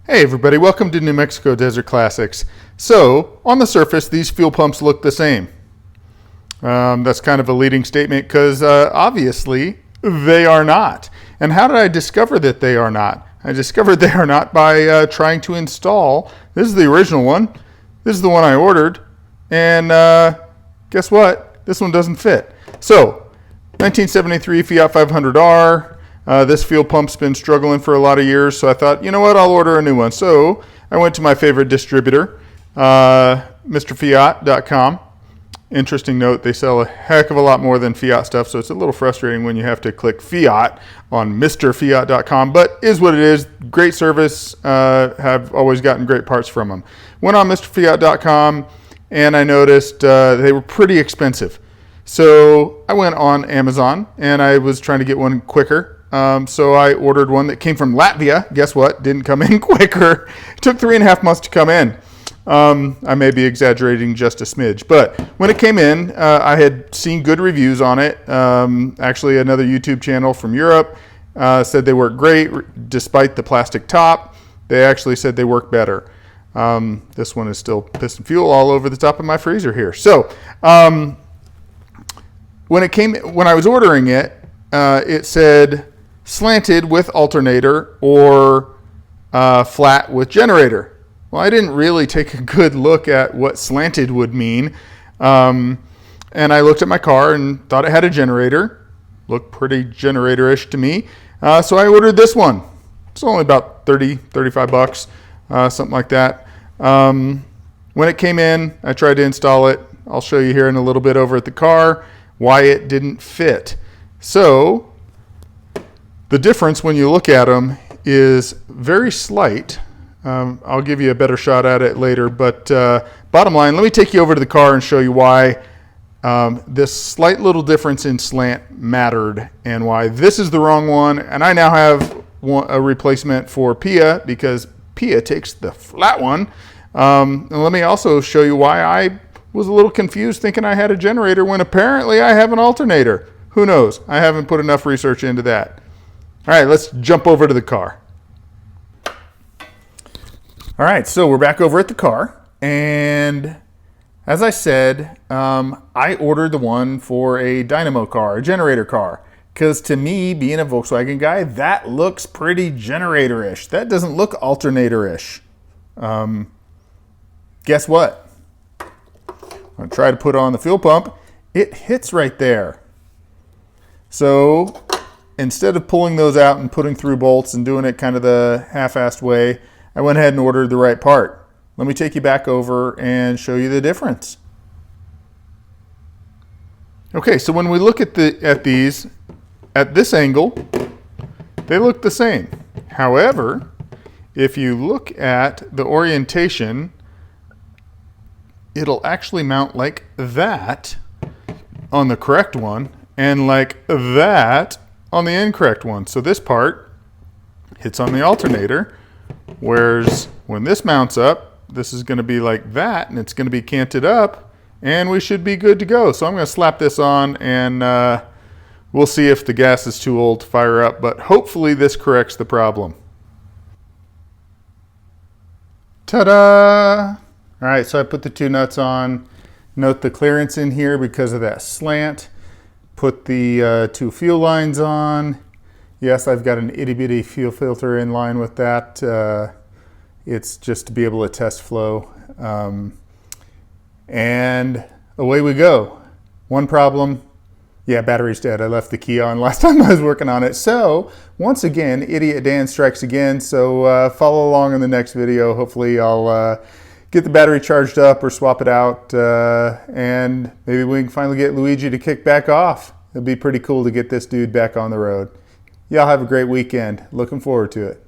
Hey everybody, welcome to New Mexico Desert Classics. So, on the surface, these fuel pumps look the same. That's kind of a leading statement because obviously they are not. And how did I discover that they are not? I discovered they are not by trying to install. This is the original one. This is the one I ordered. And guess what? This one doesn't fit. So, 1973 Fiat 500R. This fuel pump's been struggling for a lot of years, so I thought, you know what, I'll order a new one. So I went to my favorite distributor, MrFiat.com. Interesting note, they sell a heck of a lot more than Fiat stuff, so it's a little frustrating when you have to click Fiat on MrFiat.com, but is what it is. Great service, have always gotten great parts from them. Went on MrFiat.com, and I noticed they were pretty expensive. So I went on Amazon, and I was trying to get one quicker. So I ordered one that came from Latvia. Guess what? Didn't come in quicker. It took 3.5 months to come in. I may be exaggerating just a smidge, but when it came in, I had seen good reviews on it. Actually, another YouTube channel from Europe said they work great despite the plastic top. They actually said they work better. This one is still piston fuel all over the top of my freezer here. So when I was ordering it, it said slanted with alternator or flat with generator. Well, I didn't really take a good look at what slanted would mean. And I looked at my car and thought it had a generator. Looked pretty generator-ish to me. So I ordered this one. It's only about 35 bucks, something like that. When it came in, I tried to install it. I'll show you here in a little bit over at the car why it didn't fit. So the difference when you look at them is very slight. I'll give you a better shot at it later, but bottom line, let me take you over to the car and show you why this slight little difference in slant mattered and why this is the wrong one. And I now have a replacement for Pia because Pia takes the flat one. And let me also show you why I was a little confused thinking I had a generator when apparently I have an alternator. Who knows? I haven't put enough research into that. All right, let's jump over to the car. All right, so we're back over at the car. And as I said, I ordered the one for a dynamo car, a generator car. Because to me, being a Volkswagen guy, that looks pretty generator-ish. That doesn't look alternator-ish. Guess what? I'm going to try to put on the fuel pump. It hits right there. So instead of pulling those out and putting through bolts and doing it kind of the half-assed way, I went ahead and ordered the right part. Let me take you back over and show you the difference. Okay, so when we look at these at this angle, they look the same. However, if you look at the orientation, it'll actually mount like that on the correct one and like that on the incorrect one. So this part hits on the alternator, whereas when this mounts up, this is going to be like that and it's going to be canted up and we should be good to go. So I'm going to slap this on and we'll see if the gas is too old to fire up, but hopefully this corrects the problem. Ta-da! All right, so I put the two nuts on. Note the clearance in here because of that slant. Put the two fuel lines on. Yes, I've got an itty-bitty fuel filter in line with that. It's just to be able to test flow. And away we go. One problem. Yeah, battery's dead. I left the key on last time I was working on it. So, once again, Idiot Dan strikes again. So, follow along in the next video. Hopefully, I'll get the battery charged up or swap it out. And maybe we can finally get Luigi to kick back off. It'd be pretty cool to get this dude back on the road. Y'all have a great weekend. Looking forward to it.